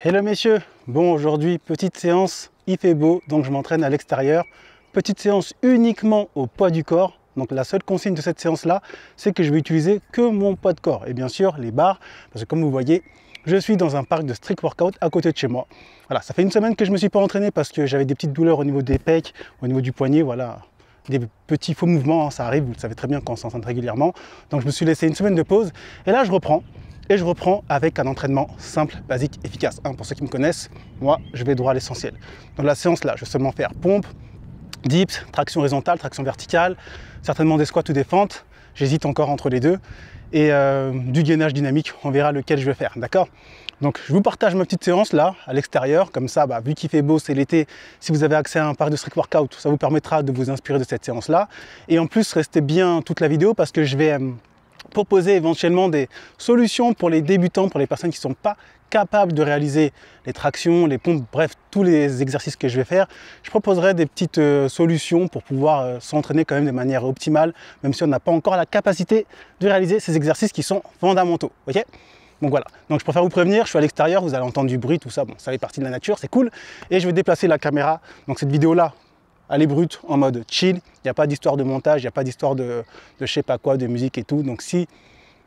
Hello messieurs, bon aujourd'hui petite séance, il fait beau donc je m'entraîne à l'extérieur. Petite séance uniquement au poids du corps, donc la seule consigne de cette séance là c'est que je vais utiliser que mon poids de corps et bien sûr les barres parce que comme vous voyez je suis dans un parc de street workout à côté de chez moi. Voilà, ça fait une semaine que je ne me suis pas entraîné parce que j'avais des petites douleurs au niveau des pecs, au niveau du poignet, voilà. Des petits faux mouvements, hein, ça arrive, vous le savez très bien quand on s'entraîne régulièrement. Donc je me suis laissé une semaine de pause et là je reprends. Et je reprends avec un entraînement simple, basique, efficace. Pour ceux qui me connaissent, moi je vais droit à l'essentiel. Dans la séance là, je vais seulement faire pompe, dips, traction horizontale, traction verticale, certainement des squats ou des fentes. J'hésite encore entre les deux. Et du gainage dynamique, on verra lequel je vais faire, d'accord? Donc je vous partage ma petite séance là, à l'extérieur, comme ça, vu qu'il fait beau, c'est l'été, si vous avez accès à un parc de street workout, ça vous permettra de vous inspirer de cette séance là. Et en plus, restez bien toute la vidéo parce que je vais proposer éventuellement des solutions pour les débutants, pour les personnes qui ne sont pas capables de réaliser les tractions, les pompes, bref, tous les exercices que je vais faire. Je proposerai des petites solutions pour pouvoir s'entraîner quand même de manière optimale, même si on n'a pas encore la capacité de réaliser ces exercices qui sont fondamentaux. Ok ? Donc voilà, donc je préfère vous prévenir, je suis à l'extérieur, vous allez entendre du bruit, tout ça, bon, ça fait partie de la nature, c'est cool. Et je vais déplacer la caméra, donc cette vidéo-là, elle est brute, en mode chill, il n'y a pas d'histoire de montage, il n'y a pas d'histoire de je sais pas quoi, de musique et tout. Donc si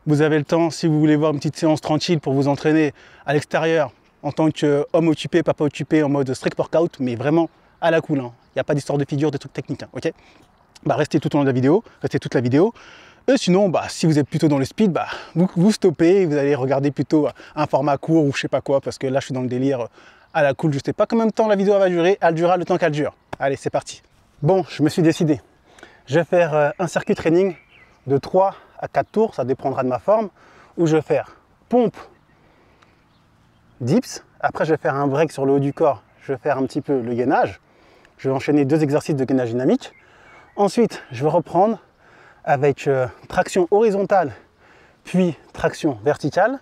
vous avez le temps, si vous voulez voir une petite séance tranquille pour vous entraîner à l'extérieur, en tant qu'homme occupé, papa occupé, en mode street workout, mais vraiment à la cool, hein. Il n'y a pas d'histoire de figure, de trucs techniques, hein, ok? Restez tout au long de la vidéo, restez toute la vidéo. Et sinon, si vous êtes plutôt dans le speed, vous stoppez, vous allez regarder plutôt un format court ou je sais pas quoi, parce que là je suis dans le délire à la cool, je sais pas combien de temps la vidéo va durer, elle durera le temps qu'elle dure. Allez, c'est parti. Bon, je me suis décidé. Je vais faire un circuit training de 3 à 4 tours, ça dépendra de ma forme, où je vais faire pompe, dips. Après, je vais faire un break sur le haut du corps. Je vais faire un petit peu le gainage. Je vais enchaîner 2 exercices de gainage dynamique. Ensuite, je vais reprendre avec traction horizontale, puis traction verticale.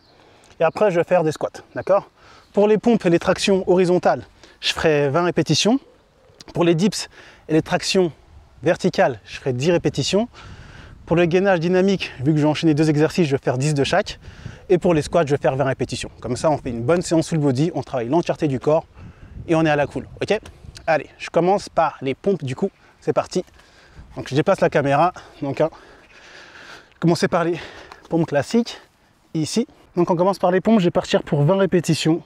Et après, je vais faire des squats, d'accord? Pour les pompes et les tractions horizontales, je ferai 20 répétitions. Pour les dips et les tractions verticales, je ferai 10 répétitions. Pour le gainage dynamique, vu que je vais enchaîner 2 exercices, je vais faire 10 de chaque. Et pour les squats, je vais faire 20 répétitions. Comme ça, on fait une bonne séance full body, on travaille l'entièreté du corps et on est à la cool. Ok? Allez, je commence par les pompes du coup. C'est parti. Donc je déplace la caméra. Donc, commencer par les pompes classiques, ici. Donc on commence par les pompes, je vais partir pour 20 répétitions,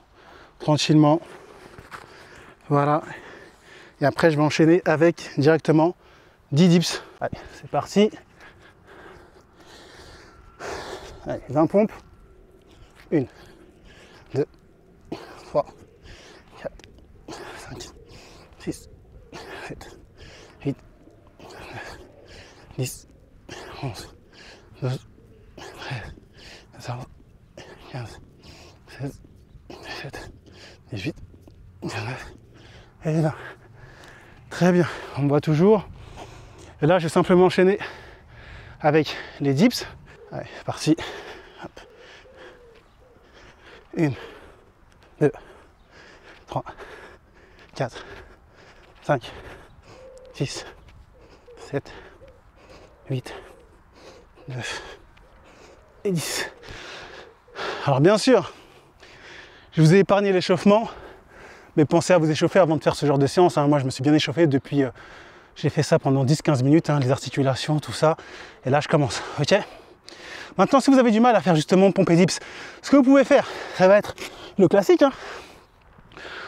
tranquillement. Voilà. Et après, je vais enchaîner avec directement 10 dips. Allez, c'est parti. Allez, 20 pompes. 1, 2, 3, 4, 5, 6, 7, 8, 9, 10, 11, 12, 13, 14, 15, 16, 17, 18, 19 et 20. Très bien, on me voit toujours. Et là, je vais simplement enchaîner avec les dips. Allez, c'est parti. Hop. 1, 2, 3, 4, 5, 6, 7, 8, 9 et 10. Alors bien sûr, je vous ai épargné l'échauffement. Mais pensez à vous échauffer avant de faire ce genre de séance. Moi, je me suis bien échauffé depuis... j'ai fait ça pendant 10-15 minutes, les articulations, tout ça. Et là, je commence, ok? Maintenant, si vous avez du mal à faire justement pompe et dips, ce que vous pouvez faire, ça va être le classique.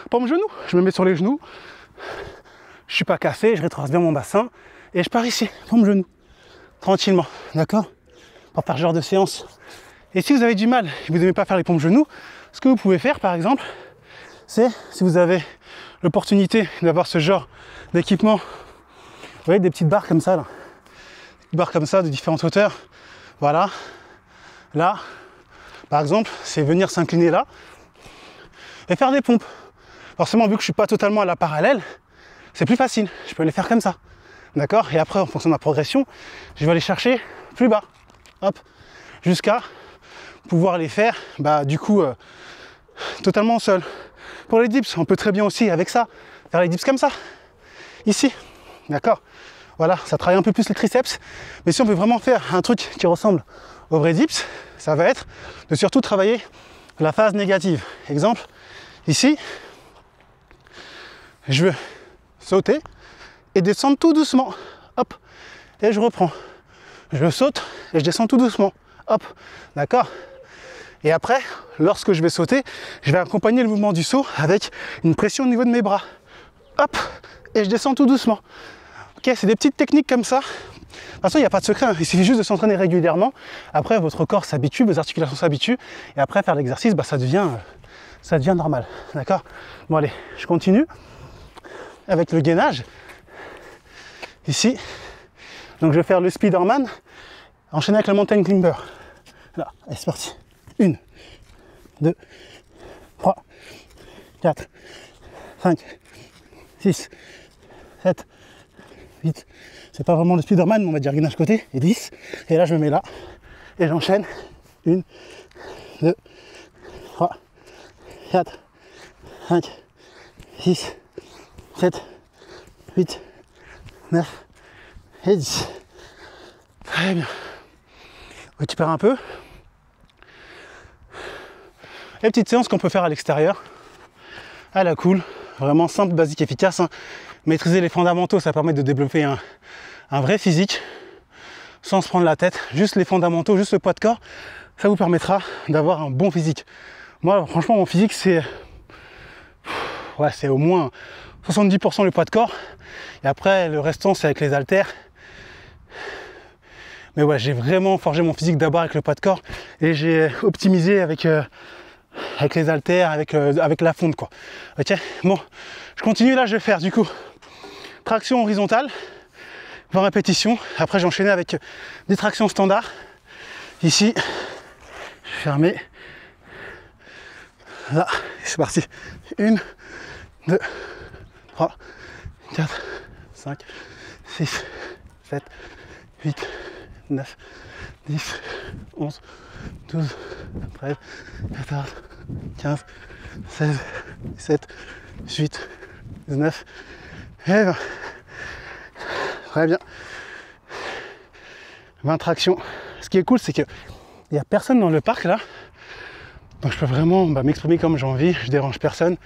Pompe genou, je me mets sur les genoux. Je suis pas cassé, je rétrace bien mon bassin. Et je pars ici, pompe genou. Tranquillement, d'accord? Pour faire ce genre de séance. Et si vous avez du mal et vous n'aimez pas faire les pompes genoux, ce que vous pouvez faire, par exemple, c'est, si vous avez l'opportunité d'avoir ce genre d'équipement, vous voyez des petites barres comme ça, là. Des barres comme ça de différentes hauteurs, voilà, là, par exemple, c'est venir s'incliner là et faire des pompes. Forcément, vu que je ne suis pas totalement à la parallèle, c'est plus facile, je peux les faire comme ça, d'accord? Et après, en fonction de ma progression, je vais aller chercher plus bas, hop, jusqu'à pouvoir les faire, du coup, totalement seul. Pour les dips, on peut très bien aussi, avec ça, faire les dips comme ça, ici, d'accord? Voilà, ça travaille un peu plus les triceps, mais si on veut vraiment faire un truc qui ressemble au vrai dips, ça va être de surtout travailler la phase négative. Exemple, Ici, je veux sauter et descendre tout doucement. Hop, et je reprends. Je saute et je descends tout doucement. Hop, d'accord? Et après, lorsque je vais sauter, je vais accompagner le mouvement du saut avec une pression au niveau de mes bras. Hop, et je descends tout doucement. Ok, c'est des petites techniques comme ça. De toute façon, il n'y a pas de secret, hein. Il suffit juste de s'entraîner régulièrement. Après, votre corps s'habitue, vos articulations s'habituent. Et après, faire l'exercice, bah, ça devient normal. D'accord? Bon, allez, je continue avec le gainage. Ici. Donc, je vais faire le Spiderman, enchaîner avec le Mountain Climber. Là, allez, c'est parti. 1, 2, 3, 4, 5, 6, 7, 8. C'est pas vraiment le Spiderman, mais on va dire gainage côté. Et 10. Et là, je me mets là. Et j'enchaîne. 1, 2, 3, 4, 5, 6, 7, 8, 9 et 10. Très bien. On récupère un peu. Et petite séance qu'on peut faire à l'extérieur. À la cool. Vraiment simple, basique, efficace. Hein. Maîtriser les fondamentaux, ça permet de développer un vrai physique. Sans se prendre la tête. Juste les fondamentaux, juste le poids de corps. Ça vous permettra d'avoir un bon physique. Moi, franchement, mon physique, c'est au moins 70% le poids de corps. Et après, le restant, c'est avec les haltères. Mais ouais, j'ai vraiment forgé mon physique d'abord avec le poids de corps. Et j'ai optimisé avec les haltères, avec la fonte, quoi. Ok, bon, je continue là, je vais faire du coup traction horizontale, 20 répétitions. Après, j'ai enchaîné avec des tractions standards. Ici, je vais fermer. Là, c'est parti. 1, 2, 3, 4, 5, 6, 7, 8, 9, 10, 11, 12, 13, 14, 15, 16, 17, 18, 19 et 20. Très bien. 20 tractions. Ce qui est cool, c'est qu'il n'y a personne dans le parc là. Donc je peux vraiment m'exprimer comme j'ai envie, je dérange personne.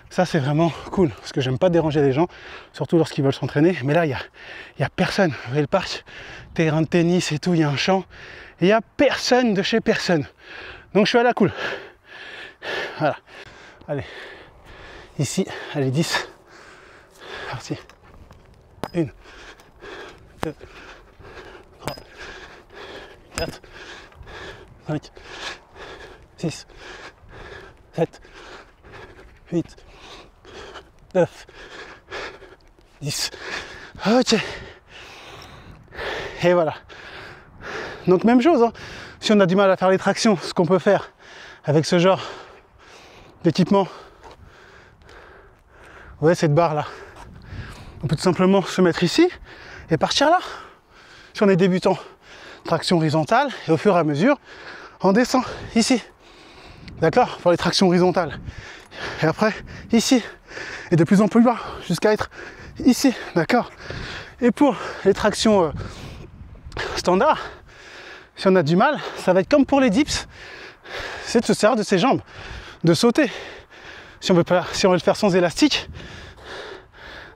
Ça c'est vraiment cool, parce que j'aime pas déranger les gens, surtout lorsqu'ils veulent s'entraîner. Mais là, il y a personne. Vous voyez le parc, terrain de tennis et tout, il y a un champ. Et il n'y a personne de chez personne. Donc je suis à la cool. Voilà. Allez. Ici, allez, 10. Parti. 1, 2, 3, 4, 5, 6, 7, 8, 9, 10. Ok. Et voilà. Donc même chose, hein. Si on a du mal à faire les tractions, ce qu'on peut faire avec ce genre d'équipement, vous voyez cette barre là, on peut tout simplement se mettre ici et partir là. Si on est débutant, traction horizontale, et au fur et à mesure, on descend ici. D'accord? Pour les tractions horizontales. Et après, ici. Et de plus en plus bas, jusqu'à être ici. D'accord? Et pour les tractions standards, si on a du mal, ça va être comme pour les dips. C'est de se servir de ses jambes, de sauter. Si on veut le faire sans élastique,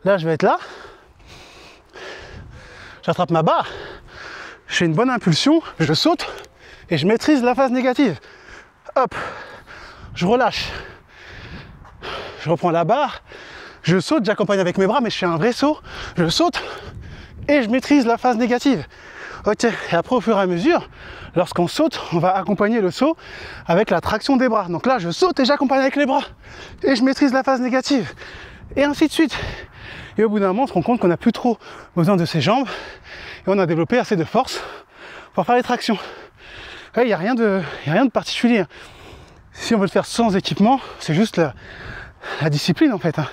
là je vais être là. J'attrape ma barre, je fais une bonne impulsion, je saute et je maîtrise la phase négative. Hop, je relâche. Je reprends la barre, je saute, j'accompagne avec mes bras, mais je fais un vrai saut. Je saute et je maîtrise la phase négative. Ok, et après au fur et à mesure, lorsqu'on saute, on va accompagner le saut avec la traction des bras. Donc là, je saute et j'accompagne avec les bras. Et je maîtrise la phase négative. Et ainsi de suite. Et au bout d'un moment, on se rend compte qu'on n'a plus trop besoin de ses jambes. Et on a développé assez de force pour faire les tractions. Il n'y a rien de particulier. Si on veut le faire sans équipement, c'est juste la discipline en fait. Hein.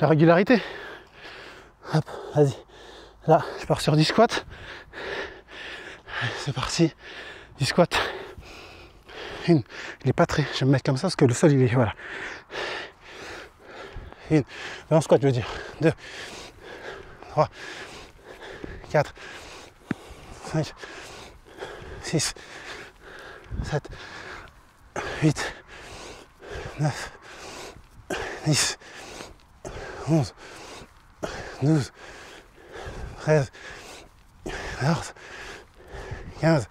La régularité. Hop, vas-y. Là, je pars sur 10 squats. C'est parti. 10 squats. Il est pas très... Je vais me mettre comme ça parce que le sol, il est... Voilà. 20 squats, je veux dire. 2, 3, 4, 5, 6, 7, 8, 9, 10, 11, 12, 13, 14, 15,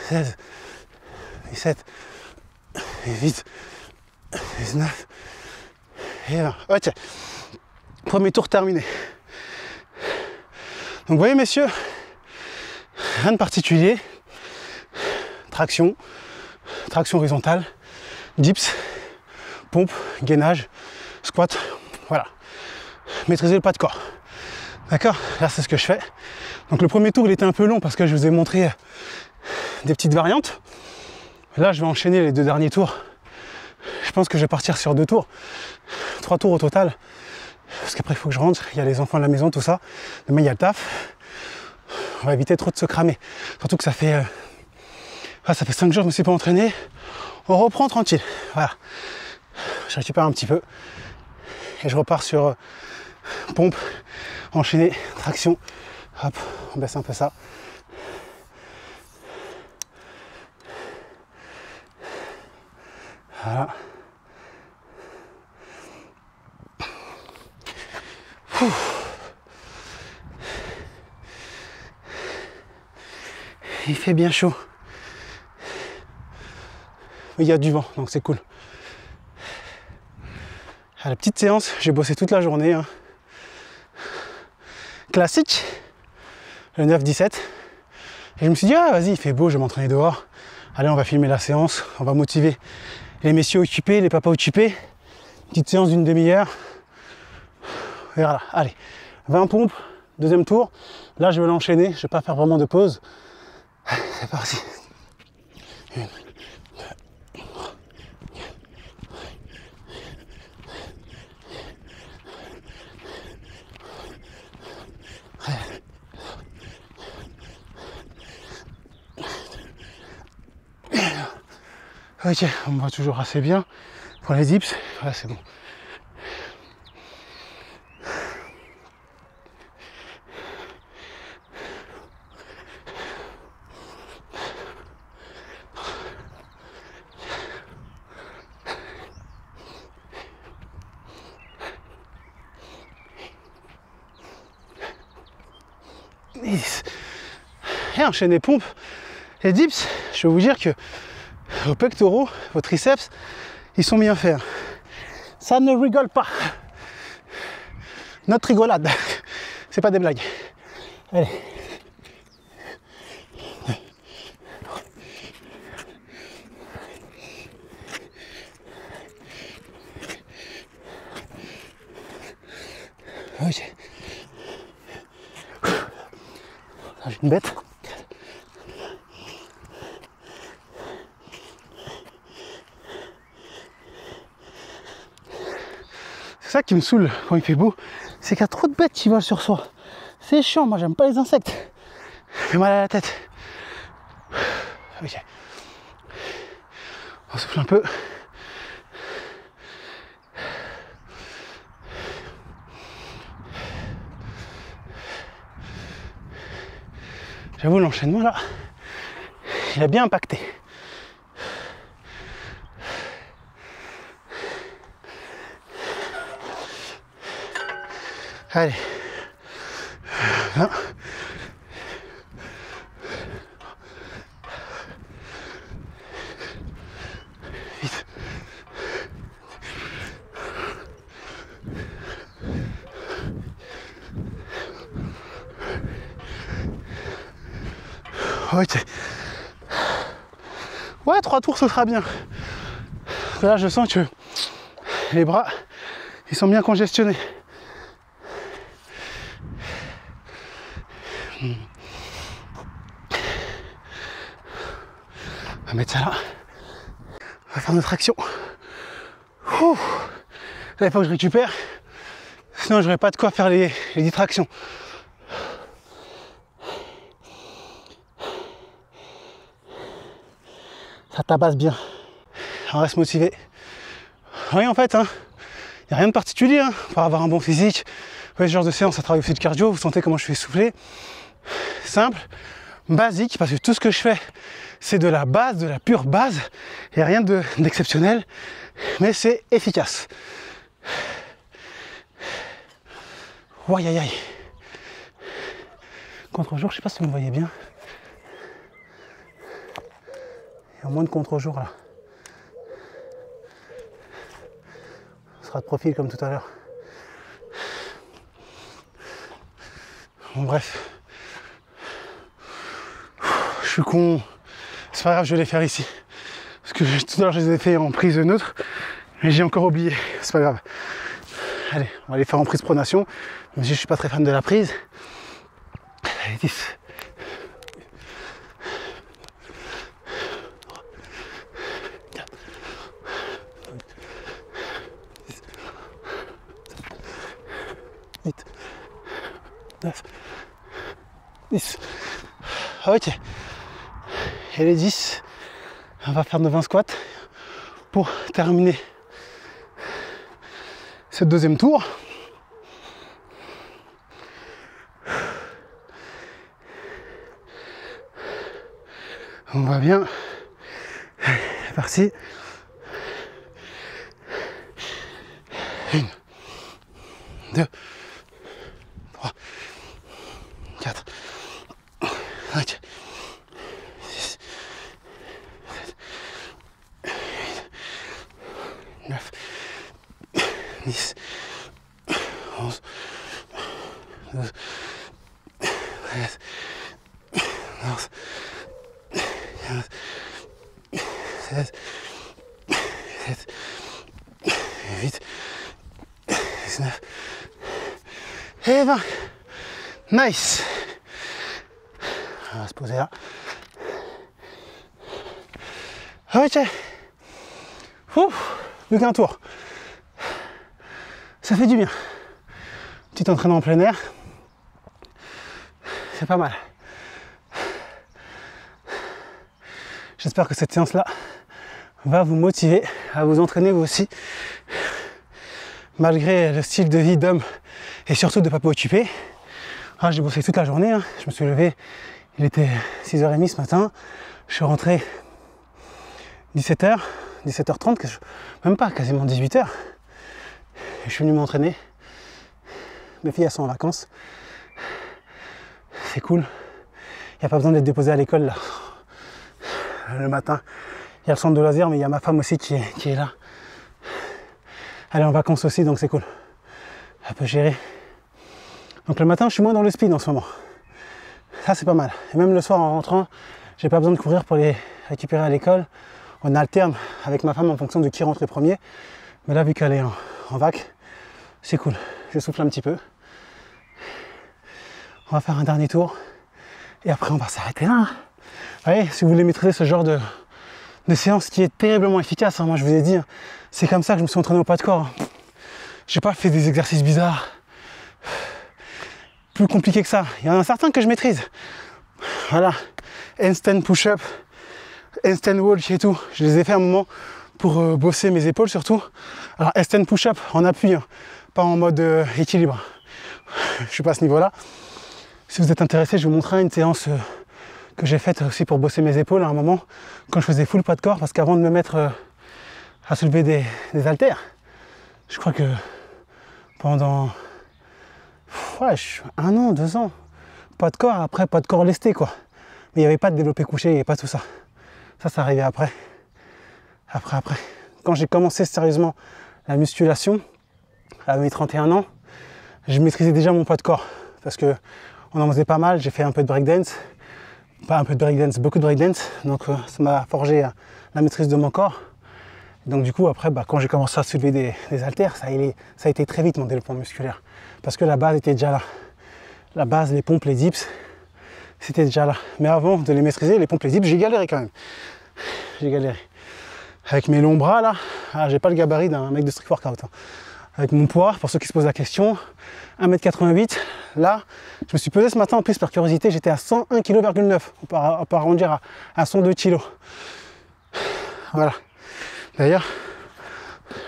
16, 17, 18, 19 et 20. Ok, premier tour terminé. Donc vous voyez messieurs, rien de particulier. Traction, traction horizontale, dips, pompe, gainage, squat, voilà. Maîtriser le pas de corps. D'accord? Là c'est ce que je fais. Donc le premier tour il était un peu long parce que je vous ai montré des petites variantes. Là je vais enchaîner les 2 derniers tours. Je pense que je vais partir sur 2 tours. 3 tours au total. Parce qu'après il faut que je rentre, il y a les enfants à la maison, tout ça. Demain il y a le taf. On va éviter trop de se cramer. Surtout que ça fait 5 jours que je ne me suis pas entraîné. On reprend tranquille. Voilà. Je récupère un petit peu. Et je repars sur pompe, enchaîner, traction. Hop, on baisse un peu ça. Voilà. Il fait bien chaud. Mais il y a du vent, donc c'est cool. À la petite séance, j'ai bossé toute la journée. Hein. Classique, le 9-17. Et je me suis dit, ah vas-y, il fait beau, je vais m'entraîner dehors. Allez, on va filmer la séance, on va motiver les messieurs occupés, les papas occupés. Petite séance d'une demi-heure. Et voilà, allez, 20 pompes, deuxième tour. Là, je vais l'enchaîner, je ne vais pas faire vraiment de pause. C'est parti. 1, 2, 3, 4. Ok, on me voit toujours assez bien. Pour les dips, voilà, c'est bon. Et enchaîner pompe et dips, je vais vous dire que vos pectoraux, vos triceps, ils sont bien faits. Ça ne rigole pas. Notre rigolade, c'est pas des blagues. Allez. Ok. J'ai une bête. C'est ça qui me saoule quand il fait beau, c'est qu'il y a trop de bêtes qui volent sur soi. C'est chiant, moi j'aime pas les insectes. Ça fait mal à la tête. Ok. On souffle un peu. J'avoue l'enchaînement là, il a bien impacté. Allez. 1. Vite. Ok. Ouais, 3 tours ce sera bien. Parce que là je sens que les bras ils sont bien congestionnés. On va mettre ça là. On va faire notre action. Ouh. Là il faut que je récupère. Sinon j'aurais pas de quoi faire les 10 tractions. Ça tabasse bien. On reste motivé. Oui en fait, il n'y a rien de particulier pour avoir un bon physique. Ouais, ce genre de séance, ça travaille aussi le cardio. Vous sentez comment je suis essoufflé. Simple, basique, parce que tout ce que je fais, c'est de la base, de la pure base. Il n'y a rien d'exceptionnel. mais c'est efficace. Aïe aïe aïe. Contre-jour, je sais pas si vous me voyez bien. Il y a moins de contre-jour là. Ce sera de profil comme tout à l'heure. Bon, bref. Je suis con. C'est pas grave, je vais les faire ici. Parce que tout à l'heure, je les ai fait en prise neutre. Mais j'ai encore oublié. C'est pas grave. Allez, on va les faire en prise pronation. Même si je suis pas très fan de la prise. Allez, 10. 8, 9, 10. Ok. Et les 10, on va faire nos 20 squats pour terminer ce deuxième tour. On va bien. C'est parti. 1, 2, 3, 4, 5, 6, 7, 8, 9, 10, 11, 12, 13, 14, 15, 16, 17, 18, 19 et 20. Nice. On va se poser là. Ok. Plus qu'un tour. Ça fait du bien. Petit entraînement en plein air. C'est pas mal. J'espère que cette séance-là va vous motiver à vous entraîner vous aussi. Malgré le style de vie d'homme et surtout de papa occupé. Ah, j'ai bossé toute la journée, hein. Je me suis levé, il était 6h30 ce matin. Je suis rentré 17h, 17h30, même pas, quasiment 18h. Je suis venu m'entraîner. Mes filles, elles sont en vacances. C'est cool. Il n'y a pas besoin d'être déposé à l'école là. Le matin, il y a le centre de loisirs, mais il y a ma femme aussi qui est là. Elle est en vacances aussi, donc c'est cool. Elle peut gérer. Donc le matin, je suis moins dans le speed en ce moment. Ça, c'est pas mal. Et même le soir, en rentrant, j'ai pas besoin de courir pour les récupérer à l'école. On alterne avec ma femme en fonction de qui rentre le premier. Mais là, vu qu'elle est en vac, c'est cool. Je souffle un petit peu. On va faire un dernier tour. Et après, on va s'arrêter là. Vous voyez, si vous voulez maîtriser ce genre de séance qui est terriblement efficace, hein, moi je vous ai dit, c'est comme ça que je me suis entraîné au poids de corps. J'ai pas fait des exercices bizarres, plus compliqués que ça. Il y en a certains que je maîtrise. Voilà, handstand push-up, handstand walk et tout. Je les ai fait un moment pour bosser mes épaules surtout. Alors handstand push-up en appui, hein, pas en mode équilibre. Je suis pas à ce niveau-là. Si vous êtes intéressé, je vais vous montrer une séance que j'ai faite aussi pour bosser mes épaules à un moment quand je faisais full poids de corps, parce qu'avant de me mettre à soulever des haltères, je crois que pendant un an, 2 ans, poids de corps, après poids de corps lesté quoi. Mais il n'y avait pas de développé couché, il n'y avait pas tout ça. Ça arrivait après. Après. Quand j'ai commencé sérieusement la musculation, à mes 31 ans, je maîtrisais déjà mon poids de corps. Parce que on en faisait pas mal, j'ai fait un peu de breakdance. Pas un peu de breakdance, beaucoup de breakdance. Donc ça m'a forgé la maîtrise de mon corps. Donc du coup après, quand j'ai commencé à soulever des haltères, ça a été très vite mon développement musculaire. Parce que la base était déjà là. La base, les pompes, les dips, c'était déjà là. Mais avant de les maîtriser, les pompes, les dips, j'ai galéré quand même. J'ai galéré. Avec mes longs bras là, j'ai pas le gabarit d'un mec de street workout. Hein. Avec mon poids, pour ceux qui se posent la question, 1m88, là, je me suis pesé ce matin en plus par curiosité, j'étais à 101,9 kg. On peut arrondir à 102 kg. Voilà. D'ailleurs,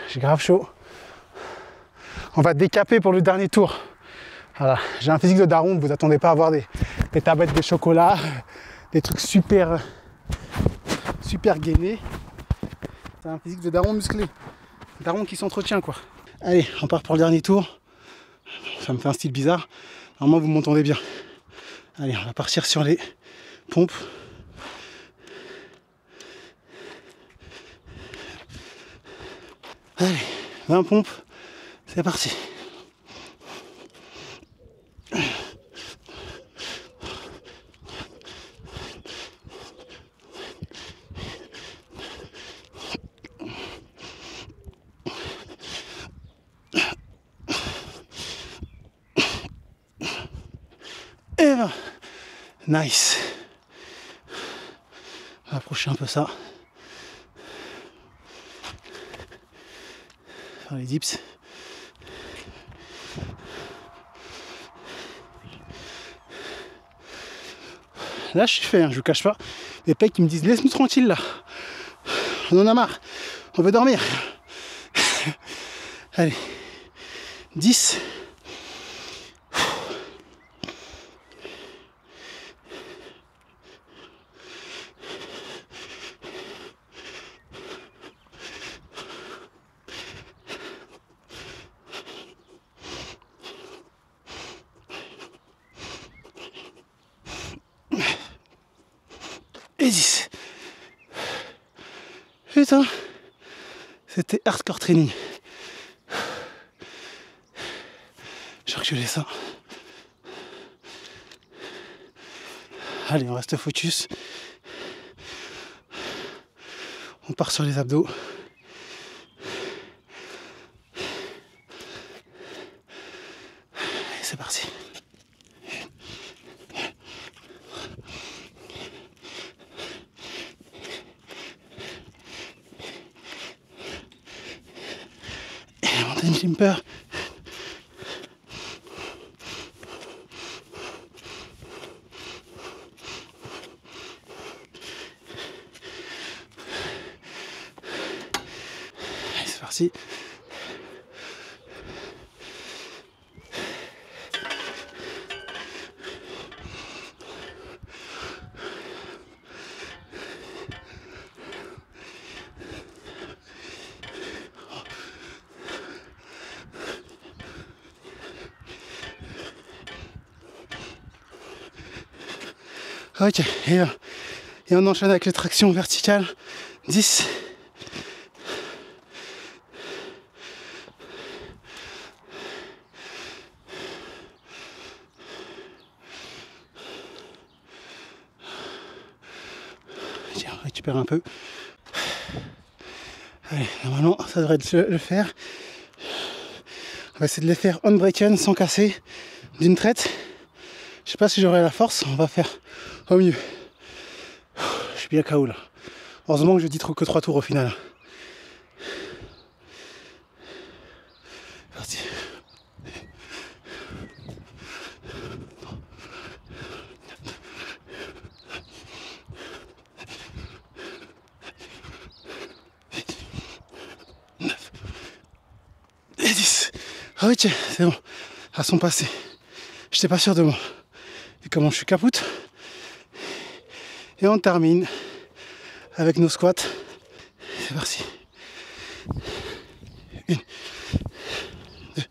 j'ai grave chaud. On va décaper pour le dernier tour. Voilà. J'ai un physique de daron, vous attendez pas à avoir des tablettes de chocolat, des trucs super gainés. C'est un physique de daron musclé. daron qui s'entretient quoi. Allez, on part pour le dernier tour. Ça me fait un style bizarre. Normalement vous m'entendez bien. Allez, on va partir sur les pompes. Allez, 20 pompes, c'est parti. Et 20. Nice. On va approcher un peu ça. Faire les dips. Là je suis fait, hein, je vous cache pas. Les pecs qui me disent laisse-nous tranquille là. On en a marre. On veut dormir. Allez. 10. Et 10. Putain, c'était hardcore training. J'ai reculé ça. Allez, on reste focus. On part sur les abdos. Et c'est parti. Mountain Jumper. Allez, c'est parti. Ok, et on enchaîne avec les tractions verticales. 10. Tiens, on récupère un peu. Allez, normalement, ça devrait le faire. On va essayer de les faire unbroken sans casser d'une traite. Je sais pas si j'aurai la force, on va faire au mieux. Je suis bien KO là. Heureusement que je dis que 3 tours au final. Parti. Et 10. Ok, c'est bon. À son passé. J'étais pas sûr de moi. Et comment je suis capoute. Et on termine avec nos squats. C'est parti. 1, 2,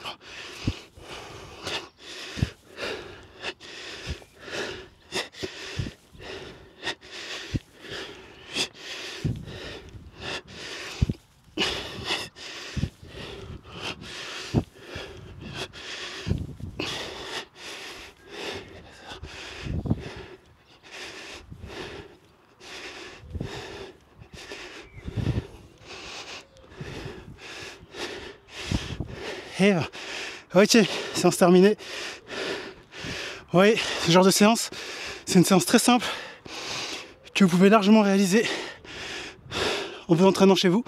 3, Et ok, séance terminée. Oui, ce genre de séance, c'est une séance très simple que vous pouvez largement réaliser en vous entraînant chez vous,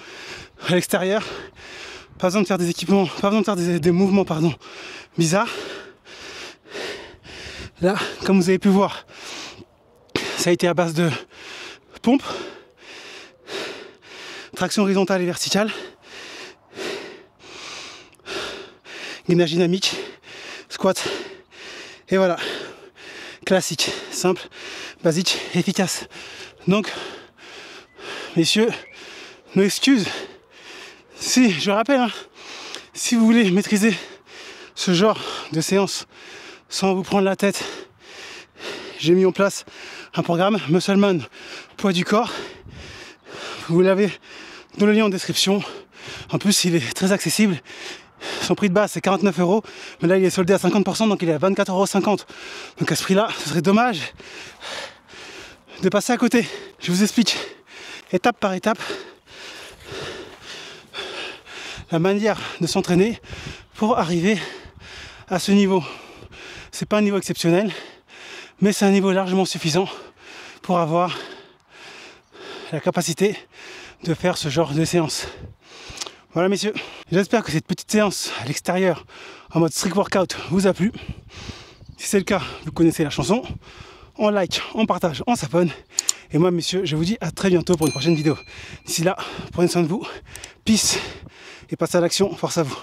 à l'extérieur. Pas besoin de faire des équipements, pas besoin de faire des mouvements bizarres. Là, comme vous avez pu voir, ça a été à base de pompes, traction horizontale et verticale, gainage dynamique, squat, et voilà, classique, simple, basique, efficace. Donc, messieurs, nos excuses, Si, je rappelle, hein, si vous voulez maîtriser ce genre de séance sans vous prendre la tête, j'ai mis en place un programme Muscleman poids du corps. Vous l'avez dans le lien en description. En plus, il est très accessible. Son prix de base c'est 49 €, mais là il est soldé à 50%, donc il est à 24,50 €. Donc à ce prix-là, ce serait dommage de passer à côté. Je vous explique étape par étape la manière de s'entraîner pour arriver à ce niveau. C'est pas un niveau exceptionnel, mais c'est un niveau largement suffisant pour avoir la capacité de faire ce genre de séance. Voilà messieurs, j'espère que cette petite séance à l'extérieur en mode strict workout vous a plu. Si c'est le cas, vous connaissez la chanson. On like, on partage, on s'abonne. Et moi messieurs, je vous dis à très bientôt pour une prochaine vidéo. D'ici là, prenez soin de vous. Peace et passez à l'action. Force à vous.